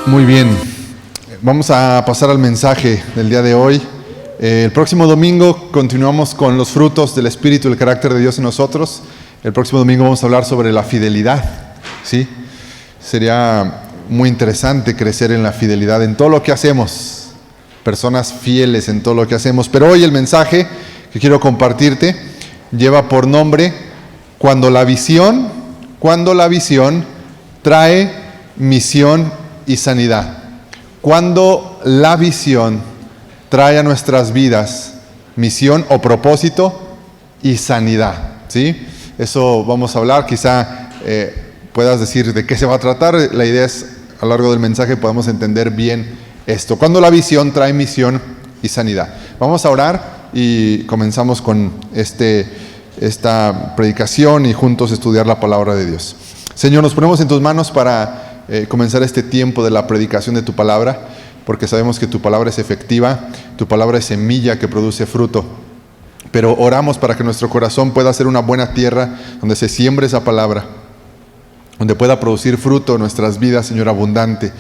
Muy bien, vamos a pasar al mensaje del día de hoy. El próximo domingo continuamos con los frutos del Espíritu y el carácter de Dios en nosotros. El próximo domingo vamos a hablar sobre la fidelidad, ¿sí? Sería muy interesante crecer en la fidelidad en todo lo que hacemos, personas fieles en todo lo que hacemos. Pero hoy el mensaje que quiero compartirte lleva por nombre Cuando la visión trae misión y sanidad. Cuando la visión trae a nuestras vidas misión o propósito y sanidad, ¿sí? Eso vamos a hablar. Quizá puedas decir de qué se va a tratar. La idea es, a lo largo del mensaje, podamos entender bien esto. Cuando la visión trae misión y sanidad. Vamos a orar y comenzamos con esta predicación y juntos estudiar la palabra de Dios. Señor, nos ponemos en tus manos para comenzar este tiempo de la predicación de tu palabra, porque sabemos que tu palabra es efectiva, tu palabra es semilla que produce fruto. Pero oramos para que nuestro corazón pueda ser una buena tierra donde se siembre esa palabra, donde pueda producir fruto en nuestras vidas, Señor, abundante.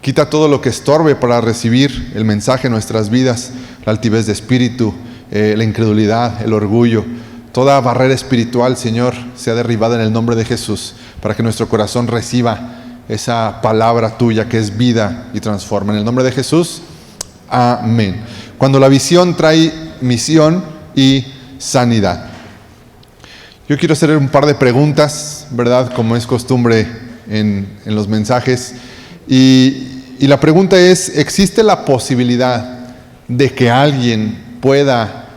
Quita todo lo que estorbe para recibir el mensaje en nuestras vidas, la altivez de espíritu, la incredulidad, el orgullo. Toda barrera espiritual, Señor, sea derribada en el nombre de Jesús, para que nuestro corazón reciba esa palabra tuya que es vida y transforma. En el nombre de Jesús, amén. Cuando la visión trae misión y sanidad. Yo quiero hacer un par de preguntas, ¿verdad? Como es costumbre en los mensajes. Y la pregunta es, ¿existe la posibilidad de que alguien pueda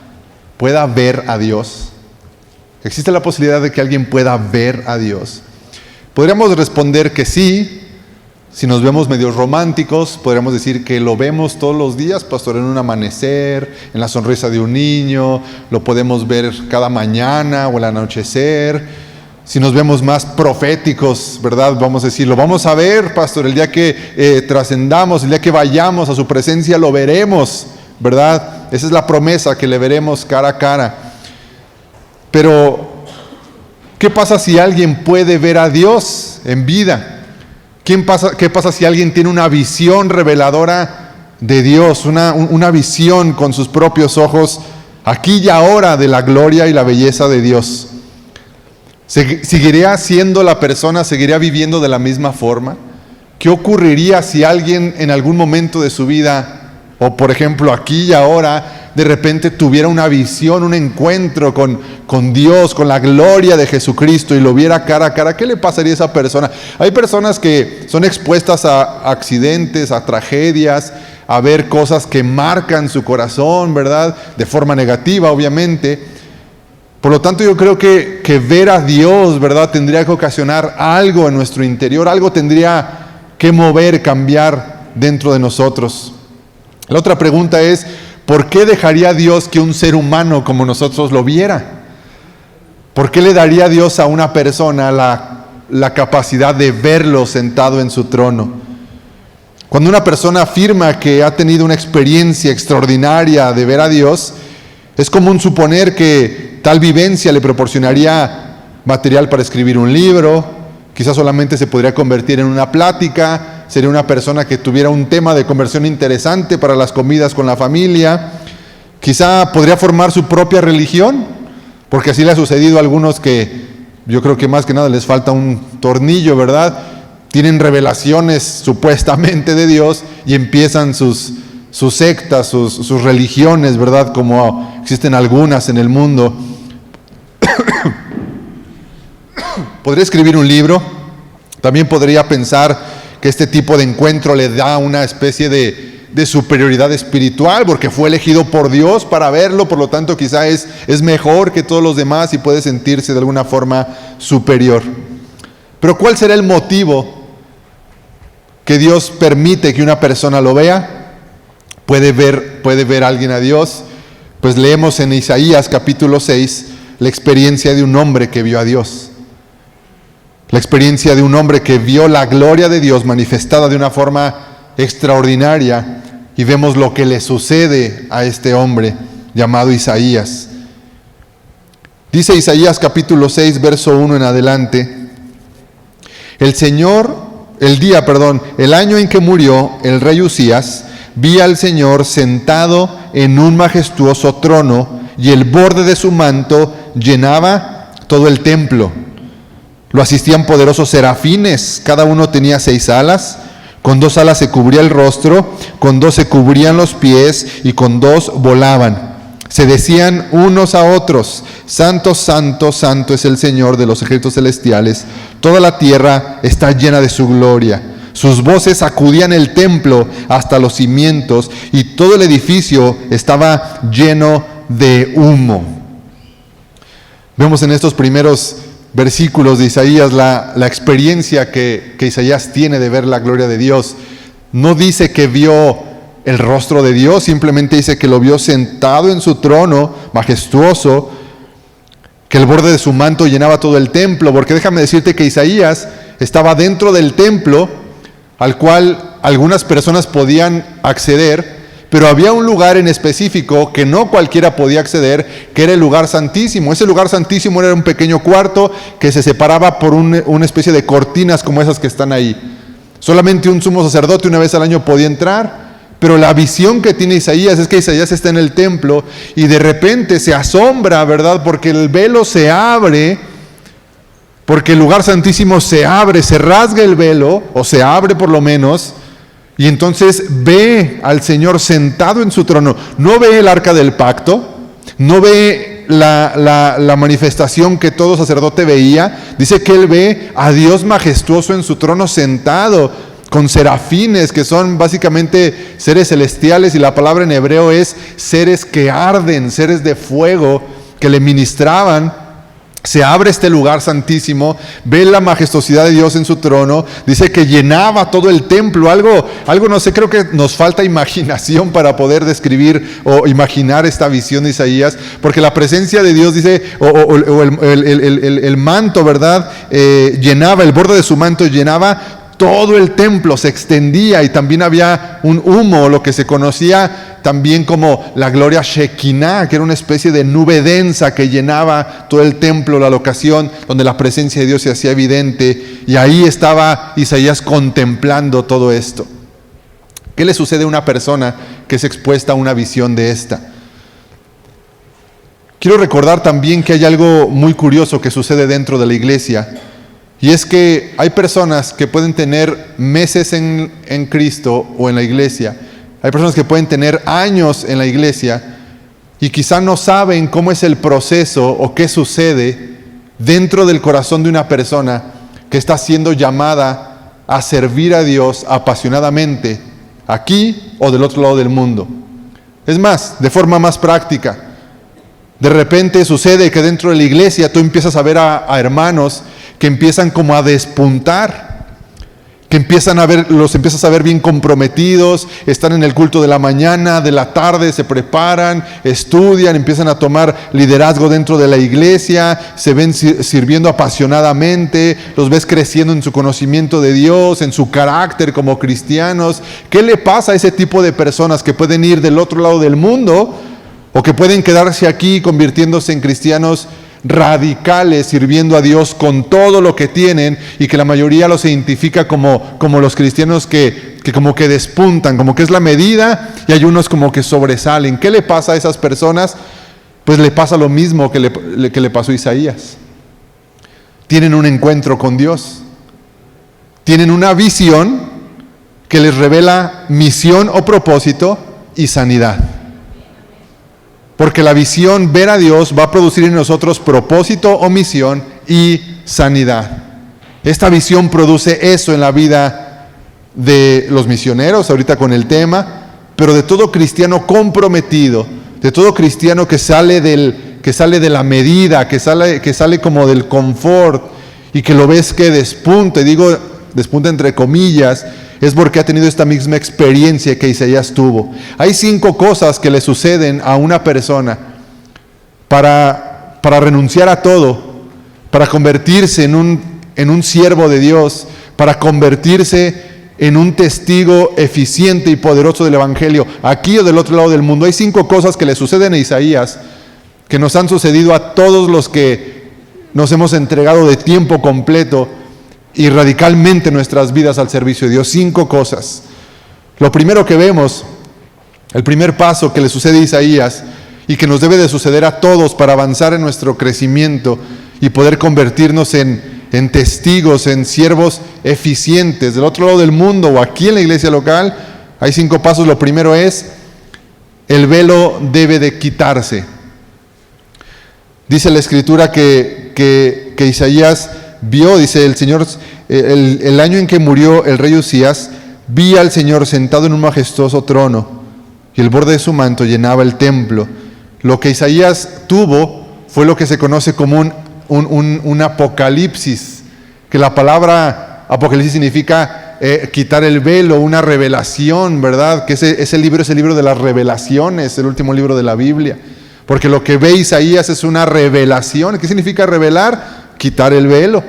ver a Dios? ¿Existe la posibilidad de que alguien pueda ver a Dios? Podríamos responder que sí. Si nos vemos medios románticos, podríamos decir que lo vemos todos los días, pastor, en un amanecer, en la sonrisa de un niño, lo podemos ver cada mañana o al anochecer. Si nos vemos más proféticos, ¿verdad? Vamos a decir, lo vamos a ver, pastor, el día que trascendamos, el día que vayamos a su presencia, lo veremos, ¿verdad? Esa es la promesa, que le veremos cara a cara. Pero ¿qué pasa si alguien puede ver a Dios en vida? ¿Qué pasa si alguien tiene una visión reveladora de Dios, una visión con sus propios ojos, aquí y ahora, de la gloria y la belleza de Dios? ¿Seguiría siendo la persona, seguiría viviendo de la misma forma? ¿Qué ocurriría si alguien en algún momento de su vida, o por ejemplo aquí y ahora, de repente tuviera una visión, un encuentro con Dios, con la gloria de Jesucristo, y lo viera cara a cara? ¿Qué le pasaría a esa persona? Hay personas que son expuestas a accidentes, a tragedias, a ver cosas que marcan su corazón, ¿verdad? De forma negativa, obviamente. Por lo tanto, yo creo que ver a Dios, ¿verdad?, tendría que ocasionar algo en nuestro interior, algo tendría que mover, cambiar dentro de nosotros. La otra pregunta es, ¿por qué dejaría Dios que un ser humano como nosotros lo viera? ¿Por qué le daría Dios a una persona la capacidad de verlo sentado en su trono? Cuando una persona afirma que ha tenido una experiencia extraordinaria de ver a Dios, es común suponer que tal vivencia le proporcionaría material para escribir un libro, quizás solamente se podría convertir en una plática. Sería una persona que tuviera un tema de conversión interesante para las comidas con la familia. Quizá podría formar su propia religión, porque así le ha sucedido a algunos que yo creo que más que nada les falta un tornillo, ¿verdad? Tienen revelaciones supuestamente de Dios y empiezan sus sectas, sus religiones, ¿verdad? Como existen algunas en el mundo. Podría escribir un libro. También podría pensar que este tipo de encuentro le da una especie de superioridad espiritual, porque fue elegido por Dios para verlo, por lo tanto quizá es mejor que todos los demás y puede sentirse de alguna forma superior. Pero ¿cuál será el motivo que Dios permite que una persona lo vea? ¿Puede ver a alguien a Dios? Pues leemos en Isaías capítulo 6 la experiencia de un hombre que vio a Dios. La experiencia de un hombre que vio la gloria de Dios manifestada de una forma extraordinaria, y vemos lo que le sucede a este hombre llamado Isaías. Dice Isaías capítulo 6, verso 1 en adelante: El Señor el año en que murió el rey Uzías, vi al Señor sentado en un majestuoso trono, y el borde de su manto llenaba todo el templo. Lo asistían poderosos serafines, cada uno tenía 6 alas. Con 2 alas se cubría el rostro, con 2 se cubrían los pies, y con 2 volaban. Se decían unos a otros: Santo, santo, santo es el Señor de los ejércitos celestiales. Toda la tierra está llena de su gloria. Sus voces sacudían el templo hasta los cimientos, y todo el edificio estaba lleno de humo. Vemos en estos primeros versículos de Isaías la experiencia que Isaías tiene de ver la gloria de Dios. No dice que vio el rostro de Dios, simplemente dice que lo vio sentado en su trono majestuoso, que el borde de su manto llenaba todo el templo, porque déjame decirte que Isaías estaba dentro del templo al cual algunas personas podían acceder, pero había un lugar en específico que no cualquiera podía acceder, que era el lugar santísimo. Ese lugar santísimo era un pequeño cuarto que se separaba por una especie de cortinas como esas que están ahí. Solamente un sumo sacerdote una vez al año podía entrar. Pero la visión que tiene Isaías es que Isaías está en el templo y de repente se asombra, ¿verdad? Porque el velo se abre, porque el lugar santísimo se abre, se rasga el velo, o se abre por lo menos, y entonces ve al Señor sentado en su trono. No ve el arca del pacto, no ve la manifestación que todo sacerdote veía. Dice que él ve a Dios majestuoso en su trono sentado, con serafines, que son básicamente seres celestiales, y la palabra en hebreo es seres que arden, seres de fuego que le ministraban. Se abre este lugar santísimo, ve la majestuosidad de Dios en su trono, dice que llenaba todo el templo, algo no sé, creo que nos falta imaginación para poder describir o imaginar esta visión de Isaías, porque la presencia de Dios dice, el manto, ¿verdad? Llenaba, el borde de su manto llenaba todo el templo, se extendía, y también había un humo, lo que se conocía también como la gloria Shekinah, que era una especie de nube densa que llenaba todo el templo, la locación donde la presencia de Dios se hacía evidente, y ahí estaba Isaías contemplando todo esto. ¿Qué le sucede a una persona que es expuesta a una visión de esta? Quiero recordar también que hay algo muy curioso que sucede dentro de la iglesia. Y es que hay personas que pueden tener meses en Cristo o en la iglesia. Hay personas que pueden tener años en la iglesia y quizá no saben cómo es el proceso o qué sucede dentro del corazón de una persona que está siendo llamada a servir a Dios apasionadamente, aquí o del otro lado del mundo. Es más, de forma más práctica, de repente sucede que dentro de la iglesia tú empiezas a ver a hermanos que empiezan como a despuntar, que los empiezas a ver bien comprometidos, están en el culto de la mañana, de la tarde, se preparan, estudian, empiezan a tomar liderazgo dentro de la iglesia, se ven sirviendo apasionadamente, los ves creciendo en su conocimiento de Dios, en su carácter como cristianos. ¿Qué le pasa a ese tipo de personas que pueden ir del otro lado del mundo o que pueden quedarse aquí convirtiéndose en cristianos radicales, sirviendo a Dios con todo lo que tienen, y que la mayoría los identifica como los cristianos que como que despuntan, como que es la medida, y hay unos como que sobresalen? ¿Qué le pasa a esas personas? Pues le pasa lo mismo que le pasó a Isaías. Tienen un encuentro con Dios, tienen una visión que les revela misión o propósito y sanidad. Porque la visión, ver a Dios, va a producir en nosotros propósito o misión y sanidad. Esta visión produce eso en la vida de los misioneros, ahorita con el tema, pero de todo cristiano comprometido, de todo cristiano que sale de la medida, que sale como del confort, y que lo ves que despunta, y digo despunta entre comillas, es porque ha tenido esta misma experiencia que Isaías tuvo. Hay 5 cosas que le suceden a una persona para renunciar a todo, para convertirse en un siervo de Dios, para convertirse en un testigo eficiente y poderoso del Evangelio, aquí o del otro lado del mundo. Hay 5 cosas que le suceden a Isaías, que nos han sucedido a todos los que nos hemos entregado de tiempo completo y radicalmente nuestras vidas al servicio de Dios. 5 cosas. Lo primero que vemos, el primer paso que le sucede a Isaías y que nos debe de suceder a todos para avanzar en nuestro crecimiento y poder convertirnos en testigos, en siervos eficientes del otro lado del mundo o aquí en la iglesia local, hay 5 pasos. Lo primero es, el velo debe de quitarse. Dice la Escritura que Isaías vio, dice el Señor, el año en que murió el rey Usías, vi al Señor sentado en un majestuoso trono y el borde de su manto llenaba el templo. Lo que Isaías tuvo fue lo que se conoce como un apocalipsis, que la palabra apocalipsis significa quitar el velo, una revelación, ¿verdad? Que ese libro es el libro de las revelaciones, el último libro de la Biblia. Porque lo que ve Isaías es una revelación. ¿Qué significa revelar? Quitar el velo.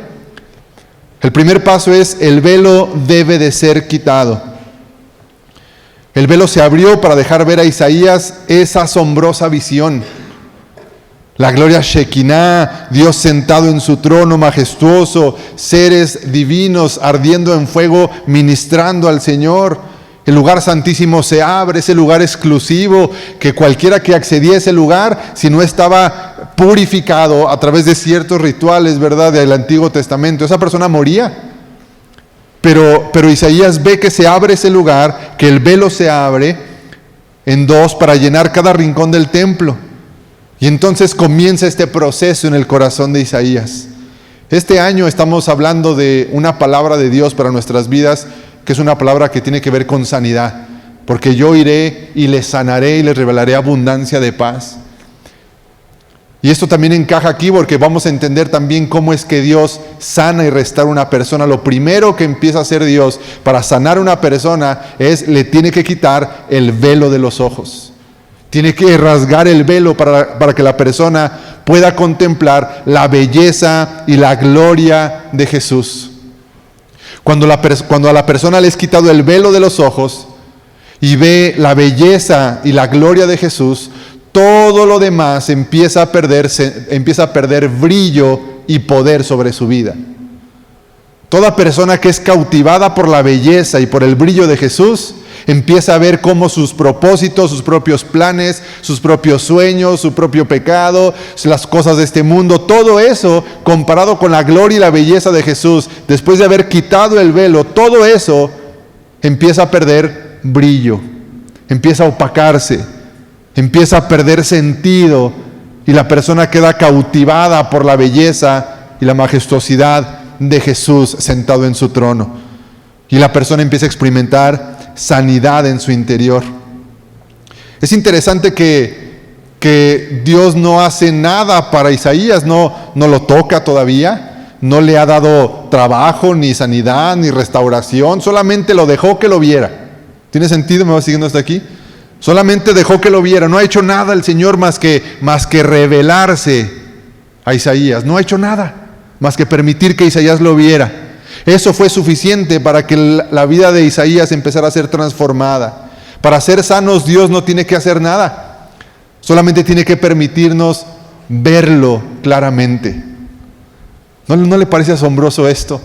El primer paso es, el velo debe de ser quitado. El velo se abrió para dejar ver a Isaías esa asombrosa visión. La gloria Shekinah, Dios sentado en su trono majestuoso, seres divinos ardiendo en fuego, ministrando al Señor. El lugar santísimo se abre, ese lugar exclusivo, que cualquiera que accedía a ese lugar, si no estaba purificado a través de ciertos rituales, ¿verdad?, del Antiguo Testamento, esa persona moría. Pero Isaías ve que se abre ese lugar, que el velo se abre en 2 para llenar cada rincón del templo. Y entonces comienza este proceso en el corazón de Isaías. Este año estamos hablando de una palabra de Dios para nuestras vidas, que es una palabra que tiene que ver con sanidad, porque yo iré y les sanaré y les revelaré abundancia de paz. Y esto también encaja aquí porque vamos a entender también cómo es que Dios sana y restaura a una persona. Lo primero que empieza a hacer Dios para sanar a una persona es, le tiene que quitar el velo de los ojos. Tiene que rasgar el velo para que la persona pueda contemplar la belleza y la gloria de Jesús. Cuando a la persona le es quitado el velo de los ojos y ve la belleza y la gloria de Jesús, todo lo demás empieza a perder brillo y poder sobre su vida. Toda persona que es cautivada por la belleza y por el brillo de Jesús, empieza a ver cómo sus propósitos, sus propios planes, sus propios sueños, su propio pecado, las cosas de este mundo, todo eso comparado con la gloria y la belleza de Jesús, después de haber quitado el velo, todo eso empieza a perder brillo, empieza a opacarse, empieza a perder sentido y la persona queda cautivada por la belleza y la majestuosidad de Jesús sentado en su trono. Y la persona empieza a experimentar sanidad en su interior. Es interesante que Dios no hace nada para Isaías, no lo toca todavía, no le ha dado trabajo, ni sanidad, ni restauración, solamente lo dejó que lo viera. ¿Tiene sentido? ¿Me va siguiendo hasta aquí? Solamente dejó que lo viera, no ha hecho nada el Señor más que revelarse a Isaías, no ha hecho nada más que permitir que Isaías lo viera. Eso fue suficiente para que la vida de Isaías empezara a ser transformada. Para ser sanos, Dios no tiene que hacer nada. Solamente tiene que permitirnos verlo claramente. ¿No le parece asombroso esto?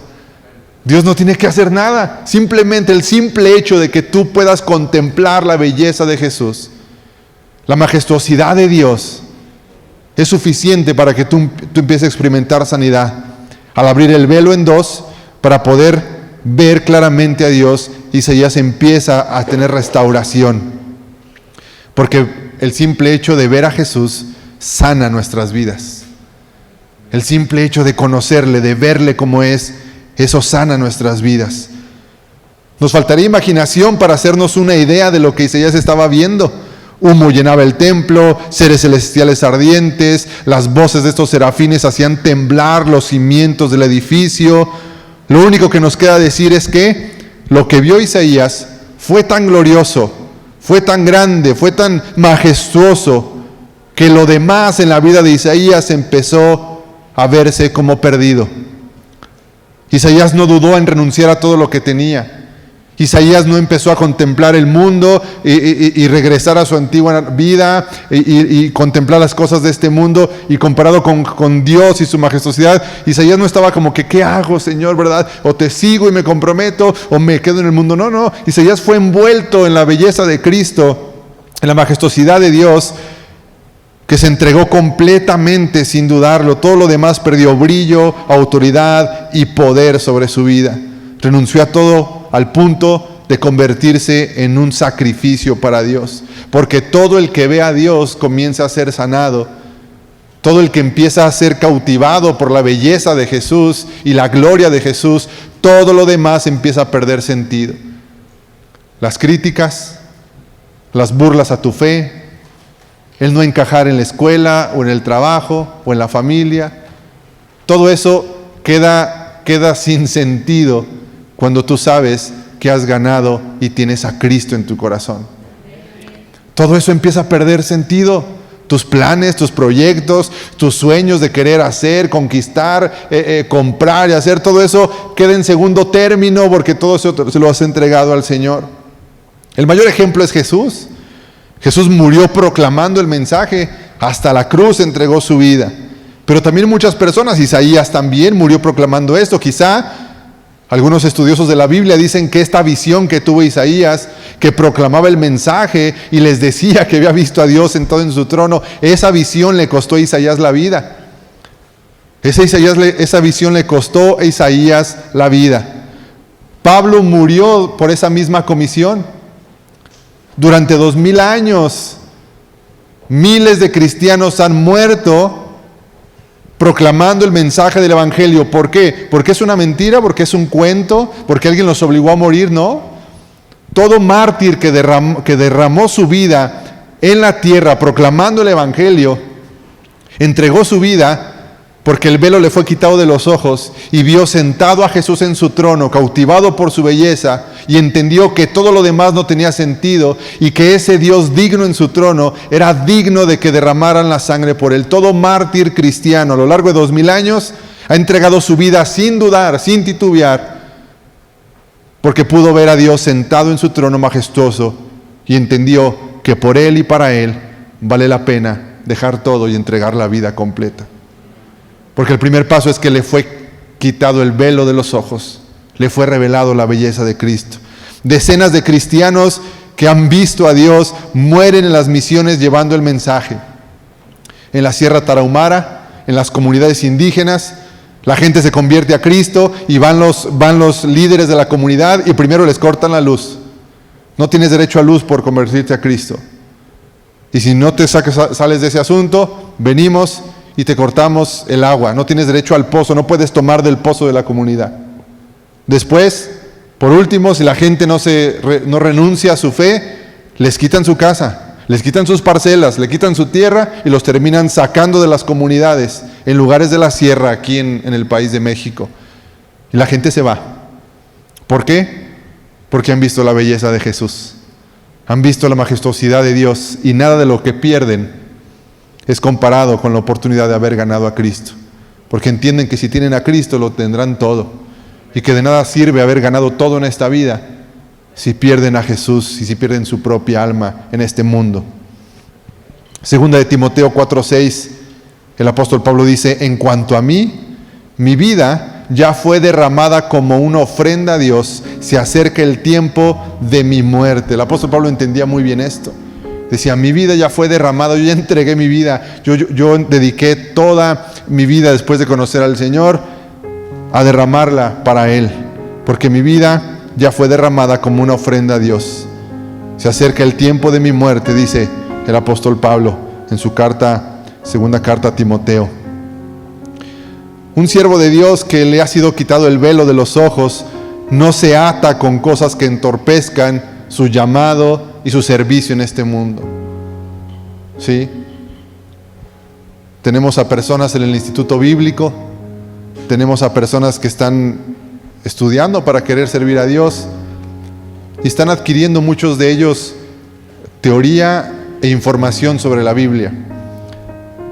Dios no tiene que hacer nada. Simplemente el simple hecho de que tú puedas contemplar la belleza de Jesús, la majestuosidad de Dios, es suficiente para que tú empieces a experimentar sanidad. Al abrir el velo en 2, para poder ver claramente a Dios, Isaías empieza a tener restauración. Porque el simple hecho de ver a Jesús sana nuestras vidas. El simple hecho de conocerle, de verle como es, eso sana nuestras vidas. Nos faltaría imaginación para hacernos una idea de lo que Isaías estaba viendo. Humo llenaba el templo, seres celestiales ardientes, las voces de estos serafines hacían temblar los cimientos del edificio. Lo único que nos queda decir es que lo que vio Isaías fue tan glorioso, fue tan grande, fue tan majestuoso, que lo demás en la vida de Isaías empezó a verse como perdido. Isaías no dudó en renunciar a todo lo que tenía. Isaías no empezó a contemplar el mundo y regresar a su antigua vida y contemplar las cosas de este mundo, y comparado con Dios y su majestuosidad, Isaías no estaba como que, ¿qué hago, Señor, verdad? O te sigo y me comprometo, o me quedo en el mundo. No, Isaías fue envuelto en la belleza de Cristo, en la majestuosidad de Dios, que se entregó completamente sin dudarlo. Todo lo demás perdió brillo, autoridad y poder sobre su vida. Renunció a todo al punto de convertirse en un sacrificio para Dios. Porque todo el que ve a Dios comienza a ser sanado. Todo el que empieza a ser cautivado por la belleza de Jesús y la gloria de Jesús, todo lo demás empieza a perder sentido. Las críticas, las burlas a tu fe, el no encajar en la escuela o en el trabajo o en la familia, todo eso queda sin sentido cuando tú sabes que has ganado y tienes a Cristo en tu corazón. Todo eso empieza a perder sentido. Tus planes, tus proyectos, tus sueños de querer hacer, conquistar, comprar y hacer, todo eso queda en segundo término porque todo eso se lo has entregado al Señor. El mayor ejemplo es Jesús. Jesús murió proclamando el mensaje, hasta la cruz entregó su vida. Pero también muchas personas, Isaías también murió proclamando esto. Quizá algunos estudiosos de la Biblia dicen que esta visión que tuvo Isaías, que proclamaba el mensaje y les decía que había visto a Dios sentado en su trono, esa visión le costó a Isaías la vida. Esa visión le costó a Isaías la vida. Pablo murió por esa misma comisión. Durante 2000 años, miles de cristianos han muerto proclamando el mensaje del Evangelio. ¿Por qué? ¿Porque es una mentira? ¿Porque es un cuento? ¿Porque alguien los obligó a morir? No. Todo mártir que derramó su vida en la tierra proclamando el Evangelio, entregó su vida porque el velo le fue quitado de los ojos y vio sentado a Jesús en su trono, cautivado por su belleza, y entendió que todo lo demás no tenía sentido y que ese Dios digno en su trono era digno de que derramaran la sangre por él. Todo mártir cristiano a lo largo de 2000 años ha entregado su vida sin dudar, sin titubear, porque pudo ver a Dios sentado en su trono majestuoso y entendió que por él y para él vale la pena dejar todo y entregar la vida completa. Porque el primer paso es que le fue quitado el velo de los ojos, le fue revelado la belleza de Cristo. Decenas de cristianos que han visto a Dios mueren en las misiones llevando el mensaje. En la Sierra Tarahumara, en las comunidades indígenas, la gente se convierte a Cristo y van los líderes de la comunidad y primero les cortan la luz. No tienes derecho a luz por convertirte a Cristo. Y si no te sales de ese asunto, venimos y te cortamos el agua. No tienes derecho al pozo, no puedes tomar del pozo de la comunidad. Después, por último, si la gente no renuncia a su fe, les quitan su casa, les quitan sus parcelas, le quitan su tierra y los terminan sacando de las comunidades en lugares de la sierra aquí en el país de México. Y la gente se va. ¿Por qué? Porque han visto la belleza de Jesús, han visto la majestuosidad de Dios, y nada de lo que pierden es comparado con la oportunidad de haber ganado a Cristo. Porque entienden que si tienen a Cristo lo tendrán todo, y que de nada sirve haber ganado todo en esta vida si pierden a Jesús y si pierden su propia alma en este mundo. Segunda de Timoteo 4:6, el apóstol Pablo dice: en cuanto a mí, mi vida ya fue derramada como una ofrenda a Dios, se acerca el tiempo de mi muerte. El apóstol Pablo entendía muy bien esto. Decía: mi vida ya fue derramada, yo ya entregué mi vida, yo dediqué toda mi vida después de conocer al Señor a derramarla para Él, porque mi vida ya fue derramada como una ofrenda a Dios. Se acerca el tiempo de mi muerte, dice el apóstol Pablo en su segunda carta a Timoteo. Un siervo de Dios que le ha sido quitado el velo de los ojos no se ata con cosas que entorpezcan su llamado y su servicio en este mundo. ¿Sí? Tenemos a personas en el Instituto Bíblico, tenemos a personas que están estudiando para querer servir a Dios y están adquiriendo muchos de ellos teoría e información sobre la Biblia.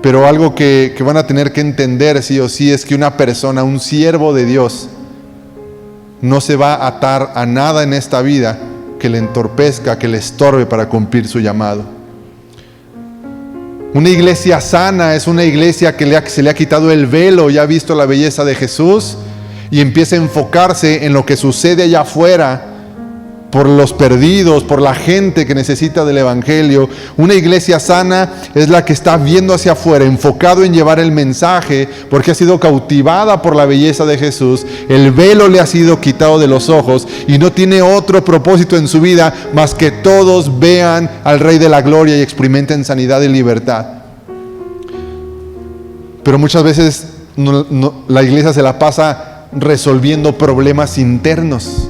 Pero algo que van a tener que entender sí o sí es que una persona, un siervo de Dios, no se va a atar a nada en esta vida que le entorpezca, que le estorbe para cumplir su llamado. Una iglesia sana es una iglesia que se le ha quitado el velo y ha visto la belleza de Jesús y empieza a enfocarse en lo que sucede allá afuera, por los perdidos, por la gente que necesita del Evangelio. Una iglesia sana es la que está viendo hacia afuera, enfocado en llevar el mensaje, porque ha sido cautivada por la belleza de Jesús. El velo le ha sido quitado de los ojos y no tiene otro propósito en su vida más que todos vean al Rey de la Gloria y experimenten sanidad y libertad. Pero muchas veces la iglesia se la pasa resolviendo problemas internos.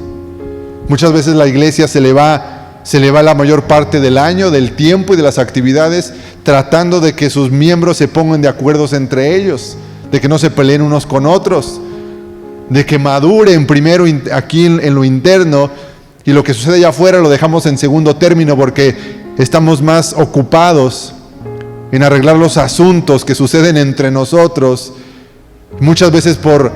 Muchas veces la iglesia se le va la mayor parte del año, del tiempo y de las actividades tratando de que sus miembros se pongan de acuerdo entre ellos, de que no se peleen unos con otros, de que maduren primero aquí en lo interno, y lo que sucede allá afuera lo dejamos en segundo término porque estamos más ocupados en arreglar los asuntos que suceden entre nosotros, muchas veces por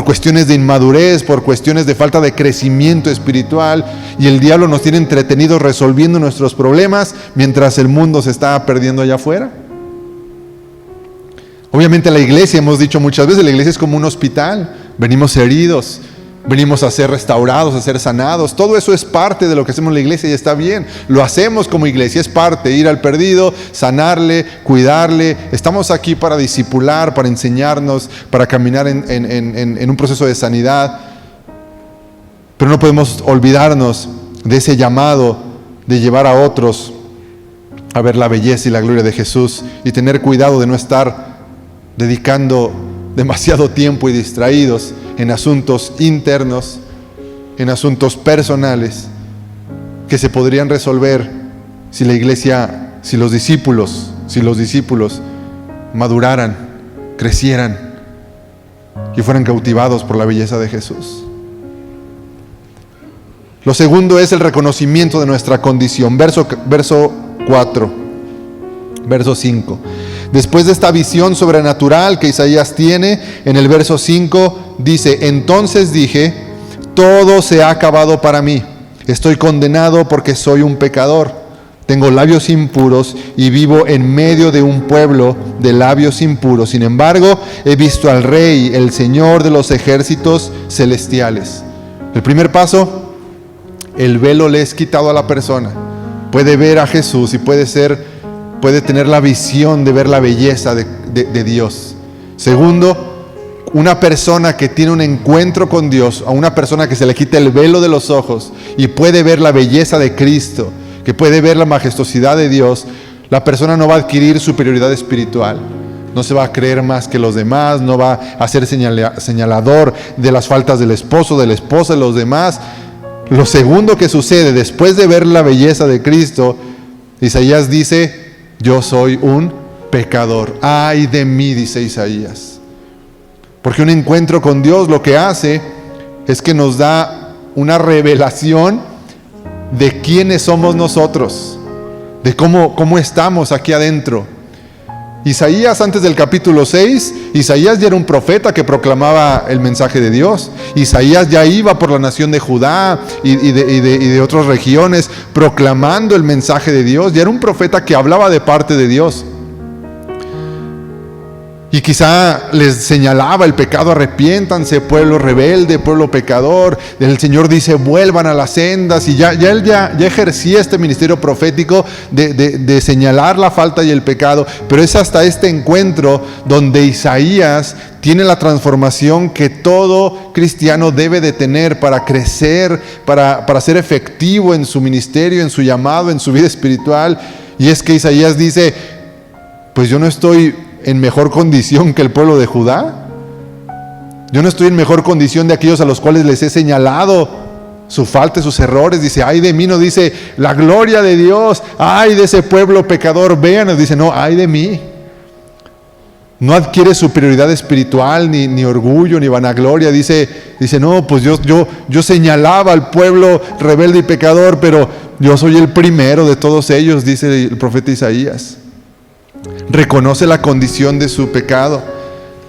cuestiones de inmadurez, por cuestiones de falta de crecimiento espiritual, y el diablo nos tiene entretenidos resolviendo nuestros problemas mientras el mundo se está perdiendo allá afuera. Obviamente la iglesia, hemos dicho muchas veces, la iglesia es como un hospital. Venimos heridos, venimos a ser restaurados, a ser sanados. Todo eso es parte de lo que hacemos en la iglesia y está bien. Lo hacemos como iglesia, es parte, ir al perdido, sanarle, cuidarle. Estamos aquí para discipular, para enseñarnos, para caminar en un proceso de sanidad. Pero no podemos olvidarnos de ese llamado de llevar a otros a ver la belleza y la gloria de Jesús y tener cuidado de no estar dedicando demasiado tiempo y distraídos en asuntos internos, en asuntos personales que se podrían resolver si la iglesia, si los discípulos maduraran, crecieran y fueran cautivados por la belleza de Jesús. Lo segundo es el reconocimiento de nuestra condición. Verso 4, verso 5. Después de esta visión sobrenatural que Isaías tiene, en el verso 5 dice: entonces dije, todo se ha acabado para mí. Estoy condenado porque soy un pecador. Tengo labios impuros y vivo en medio de un pueblo de labios impuros. Sin embargo, he visto al Rey, el Señor de los ejércitos celestiales. El primer paso, el velo le es quitado a la persona. Puede ver a Jesús y puede tener la visión de ver la belleza de Dios. Segundo, una persona que tiene un encuentro con Dios, a una persona que se le quita el velo de los ojos y puede ver la belleza de Cristo, que puede ver la majestuosidad de Dios, la persona no va a adquirir superioridad espiritual. No se va a creer más que los demás, no va a ser señalador de las faltas del esposo, de la esposa, de los demás. Lo segundo que sucede después de ver la belleza de Cristo, Isaías dice: yo soy un pecador. Ay de mí, dice Isaías. Porque un encuentro con Dios lo que hace es que nos da una revelación de quiénes somos nosotros, de cómo estamos aquí adentro. Isaías, antes del capítulo 6, Isaías ya era un profeta que proclamaba el mensaje de Dios. Isaías ya iba por la nación de Judá y de otras regiones proclamando el mensaje de Dios. Ya era un profeta que hablaba de parte de Dios. Y quizá les señalaba el pecado: arrepiéntanse, pueblo rebelde, pueblo pecador. El Señor dice: vuelvan a las sendas. Y él ejercía este ministerio profético de señalar la falta y el pecado. Pero es hasta este encuentro donde Isaías tiene la transformación que todo cristiano debe de tener para crecer, para ser efectivo en su ministerio, en su llamado, en su vida espiritual. Y es que Isaías dice: pues yo no estoy en mejor condición que el pueblo de Judá. Yo no estoy en mejor condición de aquellos a los cuales les he señalado su falta y sus errores. Dice: ay de mí, no dice la gloria de Dios, ay de ese pueblo pecador, véanos. Dice: no, ay de mí. No adquiere superioridad espiritual, ni orgullo, ni vanagloria. Dice: no, pues yo señalaba al pueblo rebelde y pecador, pero yo soy el primero de todos ellos, dice el profeta Isaías. Reconoce la condición de su pecado.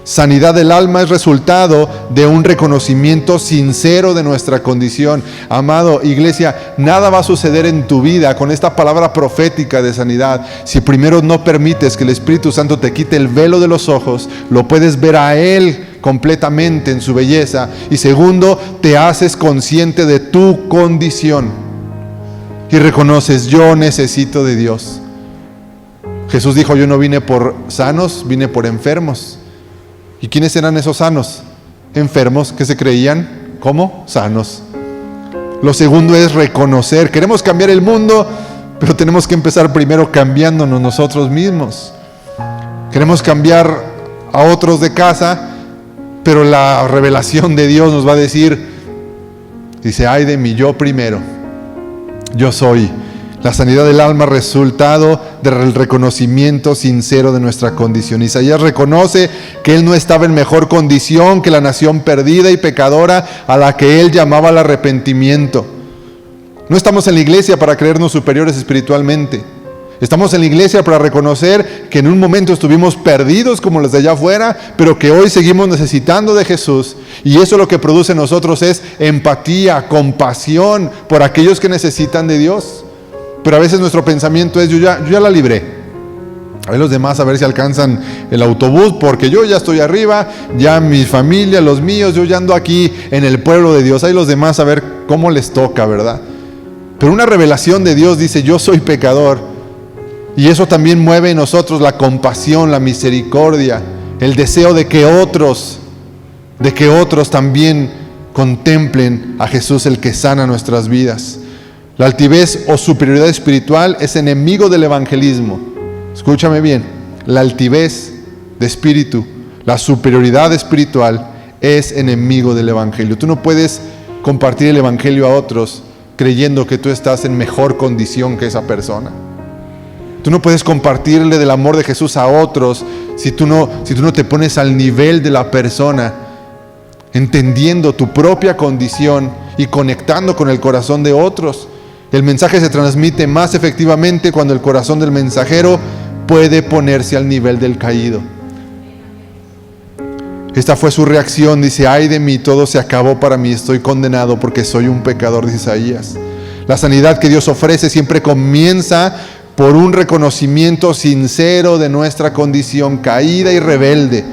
Sanidad del alma es resultado de un reconocimiento sincero de nuestra condición. Amado, iglesia, nada va a suceder en tu vida con esta palabra profética de sanidad si primero no permites que el Espíritu Santo te quite el velo de los ojos, lo puedes ver a Él completamente en su belleza, y segundo, te haces consciente de tu condición y reconoces: yo necesito de Dios. Jesús dijo: yo no vine por sanos, vine por enfermos. ¿Y quiénes eran esos sanos? Enfermos que se creían como sanos. Lo segundo es reconocer. Queremos cambiar el mundo, pero tenemos que empezar primero cambiándonos nosotros mismos. Queremos cambiar a otros de casa, pero la revelación de Dios nos va a decir, dice: ay de mí, yo primero. Yo soy. La sanidad del alma, resultado del reconocimiento sincero de nuestra condición. Isaías reconoce que él no estaba en mejor condición que la nación perdida y pecadora a la que él llamaba al arrepentimiento. No estamos en la iglesia para creernos superiores espiritualmente. Estamos en la iglesia para reconocer que en un momento estuvimos perdidos como los de allá afuera, pero que hoy seguimos necesitando de Jesús. Y eso lo que produce en nosotros es empatía, compasión por aquellos que necesitan de Dios. Pero a veces nuestro pensamiento es: yo ya la libré. A ver los demás, a ver si alcanzan el autobús, porque yo ya estoy arriba, ya mi familia, los míos, yo ya ando aquí en el pueblo de Dios. Ahí los demás a ver cómo les toca, ¿verdad? Pero una revelación de Dios dice: yo soy pecador. Y eso también mueve en nosotros la compasión, la misericordia, el deseo de que otros también contemplen a Jesús, el que sana nuestras vidas. La altivez o superioridad espiritual es enemigo del evangelismo. Escúchame bien, la altivez de espíritu, la superioridad espiritual es enemigo del evangelio. Tú no puedes compartir el evangelio a otros creyendo que tú estás en mejor condición que esa persona. Tú no puedes compartirle del amor de Jesús a otros si tú no te pones al nivel de la persona, entendiendo tu propia condición y conectando con el corazón de otros. El mensaje se transmite más efectivamente cuando el corazón del mensajero puede ponerse al nivel del caído. Esta fue su reacción. Dice: ay de mí, todo se acabó para mí, estoy condenado porque soy un pecador, dice Isaías. La sanidad que Dios ofrece siempre comienza por un reconocimiento sincero de nuestra condición caída y rebelde,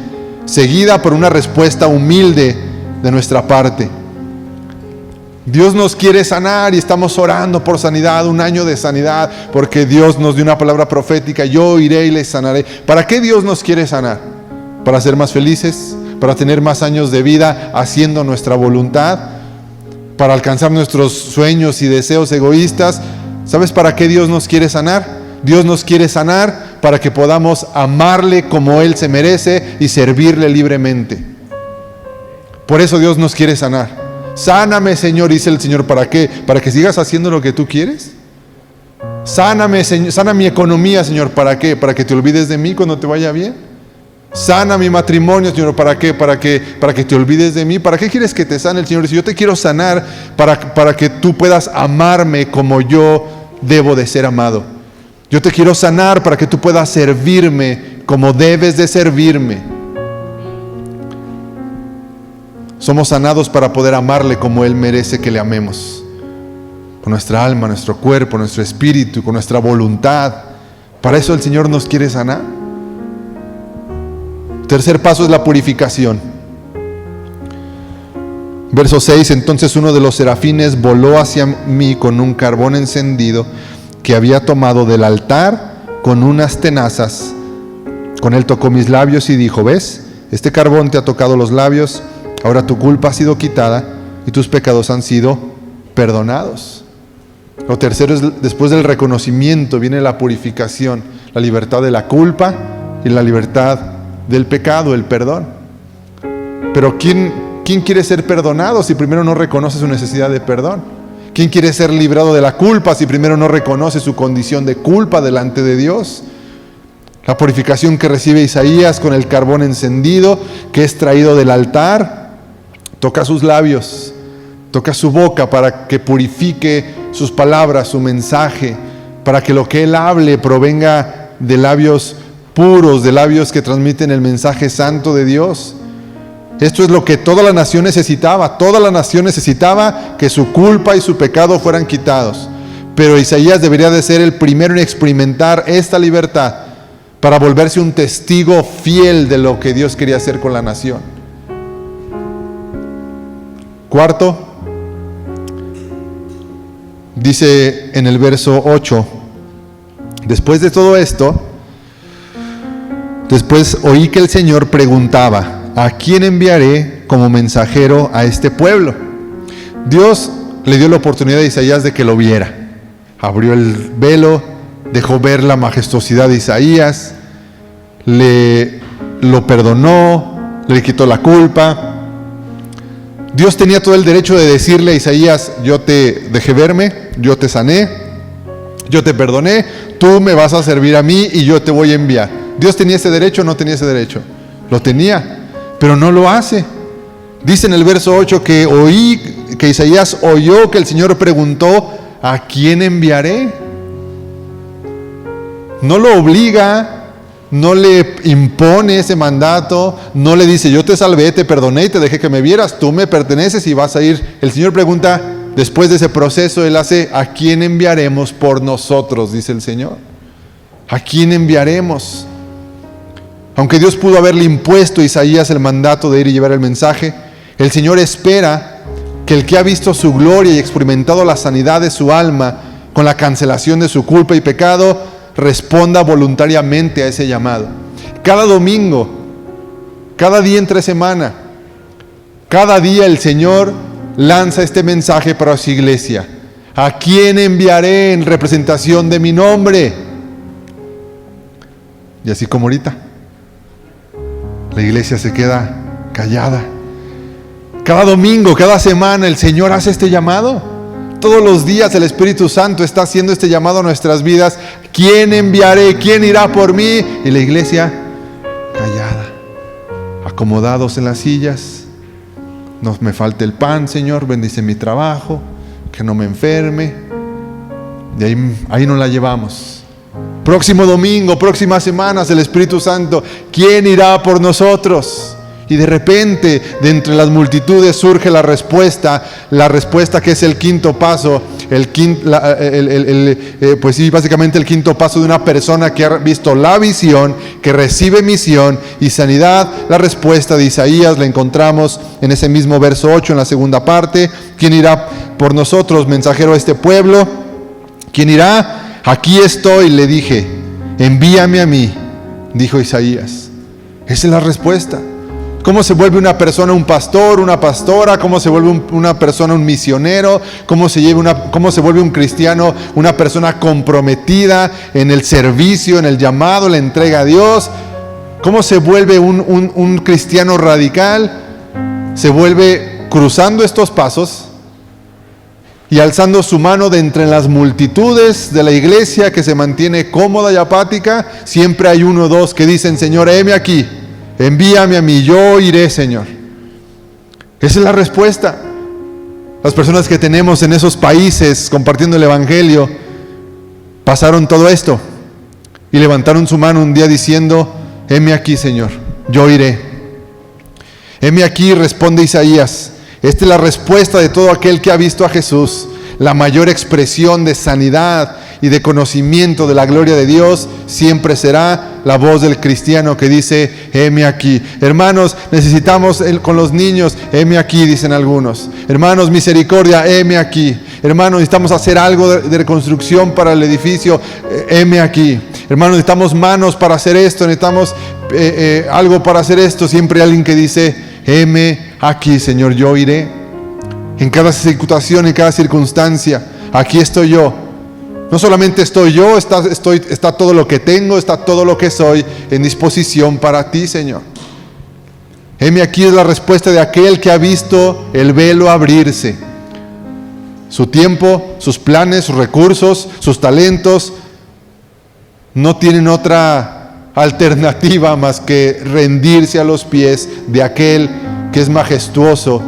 seguida por una respuesta humilde de nuestra parte. Dios nos quiere sanar y estamos orando por sanidad, un año de sanidad, porque Dios nos dio una palabra profética: yo iré y les sanaré. ¿Para qué Dios nos quiere sanar? ¿Para ser más felices? ¿Para tener más años de vida haciendo nuestra voluntad? ¿Para alcanzar nuestros sueños y deseos egoístas? ¿Sabes para qué Dios nos quiere sanar? Dios nos quiere sanar para que podamos amarle como Él se merece y servirle libremente. Por eso Dios nos quiere sanar. Sáname, Señor, dice el Señor. ¿Para qué? ¿Para que sigas haciendo lo que tú quieres? Sáname, Señor, sana mi economía, Señor. ¿Para qué? ¿Para que te olvides de mí cuando te vaya bien? Sana mi matrimonio, Señor. ¿Para qué? ¿Para que te olvides de mí? ¿Para qué quieres que te sane el Señor? Dice: yo te quiero sanar para que tú puedas amarme como yo debo de ser amado. Yo te quiero sanar para que tú puedas servirme como debes de servirme. Somos sanados para poder amarle como Él merece que le amemos. Con nuestra alma, nuestro cuerpo, nuestro espíritu, con nuestra voluntad. Para eso el Señor nos quiere sanar. Tercer paso es la purificación. Verso 6: entonces uno de los serafines voló hacia mí con un carbón encendido que había tomado del altar con unas tenazas. Con él tocó mis labios y dijo: ¿ves? Este carbón te ha tocado los labios. Ahora tu culpa ha sido quitada y tus pecados han sido perdonados. Lo tercero es, después del reconocimiento, viene la purificación, la libertad de la culpa y la libertad del pecado, el perdón. Pero ¿quién quiere ser perdonado si primero no reconoce su necesidad de perdón? ¿Quién quiere ser librado de la culpa si primero no reconoce su condición de culpa delante de Dios? La purificación que recibe Isaías con el carbón encendido que es traído del altar, toca sus labios, toca su boca para que purifique sus palabras, su mensaje, para que lo que él hable provenga de labios puros, de labios que transmiten el mensaje santo de Dios. Esto es lo que toda la nación necesitaba. Toda la nación necesitaba que su culpa y su pecado fueran quitados. Pero Isaías debería de ser el primero en experimentar esta libertad para volverse un testigo fiel de lo que Dios quería hacer con la nación. Cuarto, dice en el verso 8, después de todo esto, después oí que el Señor preguntaba: ¿a quién enviaré como mensajero a este pueblo? Dios le dio la oportunidad a Isaías de que lo viera. Abrió el velo, dejó ver la majestuosidad de Isaías, lo perdonó, le quitó la culpa. Dios tenía todo el derecho de decirle a Isaías: yo te dejé verme, yo te sané, yo te perdoné, tú me vas a servir a mí y yo te voy a enviar. ¿Dios tenía ese derecho o no tenía ese derecho? Lo tenía. Pero no lo hace. Dice en el verso 8 que Isaías oyó que el Señor preguntó: ¿a quién enviaré? No lo obliga, no le impone ese mandato, no le dice: yo te salvé, te perdoné y te dejé que me vieras, tú me perteneces y vas a ir. El Señor pregunta, después de ese proceso, Él hace: ¿a quién enviaremos por nosotros? Dice el Señor. ¿A quién enviaremos? Aunque Dios pudo haberle impuesto a Isaías el mandato de ir y llevar el mensaje, el Señor espera que el que ha visto su gloria y experimentado la sanidad de su alma con la cancelación de su culpa y pecado, responda voluntariamente a ese llamado. Cada domingo, cada día entre semana, cada día el Señor lanza este mensaje para su iglesia: ¿a quién enviaré en representación de mi nombre? Y así como ahorita, la iglesia se queda callada. Cada domingo, cada semana, el Señor hace este llamado. Todos los días el Espíritu Santo está haciendo este llamado a nuestras vidas. ¿Quién enviaré? ¿Quién irá por mí? Y la iglesia callada, acomodados en las sillas. No me falte el pan, Señor, bendice mi trabajo, que no me enferme. De ahí nos la llevamos. Próximo domingo, próximas semanas, el Espíritu Santo: ¿quién irá por nosotros? Y de repente, de entre las multitudes surge la respuesta que es el quinto paso, pues sí, básicamente el quinto paso de una persona que ha visto la visión, que recibe misión y sanidad. La respuesta de Isaías la encontramos en ese mismo verso 8, en la segunda parte. ¿Quién irá por nosotros, mensajero a este pueblo? ¿Quién irá? Aquí estoy, le dije, envíame a mí, dijo Isaías. Esa es la respuesta. ¿Cómo se vuelve una persona un pastor, una pastora? ¿Cómo se vuelve una persona un misionero? ¿Cómo se vuelve un cristiano una persona comprometida en el servicio, en el llamado, la entrega a Dios? ¿Cómo se vuelve un cristiano radical? Se vuelve cruzando estos pasos y alzando su mano de entre las multitudes de la iglesia que se mantiene cómoda y apática. Siempre hay uno o dos que dicen: Señor, heme aquí, envíame a mí, yo iré, Señor. Esa es la respuesta. Las personas que tenemos en esos países compartiendo el Evangelio pasaron todo esto y levantaron su mano un día diciendo: heme aquí, Señor, yo iré. Heme aquí, responde Isaías. Esta es la respuesta de todo aquel que ha visto a Jesús. La mayor expresión de sanidad y de conocimiento de la gloria de Dios siempre será la voz del cristiano que dice: heme aquí. Hermanos, necesitamos con los niños: heme aquí, dicen algunos. Hermanos, misericordia, heme aquí. Hermanos, necesitamos hacer algo de reconstrucción para el edificio, heme aquí. Hermanos, necesitamos manos para hacer esto, necesitamos algo para hacer esto. Siempre hay alguien que dice: heme aquí, Señor, yo iré. En cada situación, en cada circunstancia, aquí estoy yo. No solamente estoy yo, está todo lo que tengo, está todo lo que soy en disposición para ti, Señor. Heme aquí es la respuesta de aquel que ha visto el velo abrirse. Su tiempo, sus planes, sus recursos, sus talentos no tienen otra alternativa más que rendirse a los pies de aquel que es majestuoso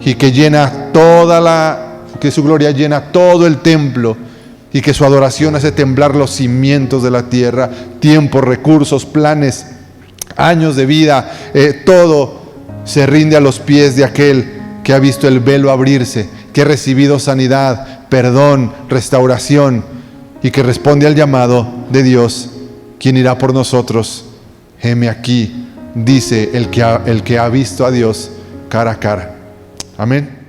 y que llena que su gloria llena todo el templo y que su adoración hace temblar los cimientos de la tierra, tiempos, recursos, planes, años de vida, todo se rinde a los pies de aquel que ha visto el velo abrirse, que ha recibido sanidad, perdón, restauración, y que responde al llamado de Dios, quien irá por nosotros. Heme aquí, dice el que ha visto a Dios cara a cara. Amén.